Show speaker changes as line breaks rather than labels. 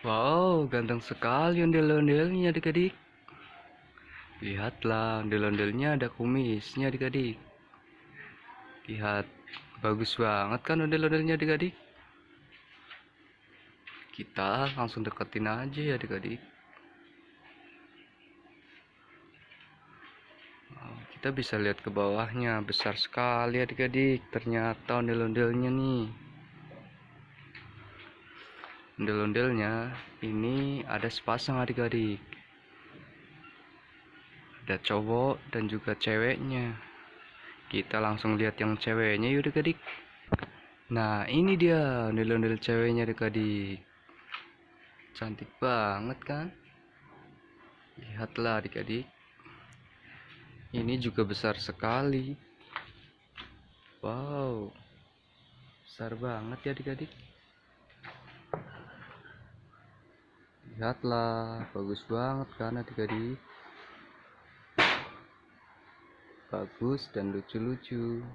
Wow, ganteng sekali ondel-ondelnya adik-adik. Lihatlah, ondel-ondelnya ada kumisnya adik-adik. Lihat, bagus banget kan ondel-ondelnya adik-adik. Kita langsung deketin aja ya adik-adik. Kita bisa lihat ke bawahnya, besar sekali adik-adik. Ternyata ondel-ondelnya nih. Ondel-ondelnya ini ada sepasang adik-adik. Ada cowok dan juga ceweknya. Kita langsung lihat yang ceweknya yuk adik-adik. Nah, ini dia ondel-ondel ceweknya adik-adik. Cantik banget kan? Lihatlah adik-adik. Ini juga besar sekali. Wow. Besar banget ya adik-adik. Lihatlah, bagus banget kan adik-adik. Bagus dan lucu-lucu.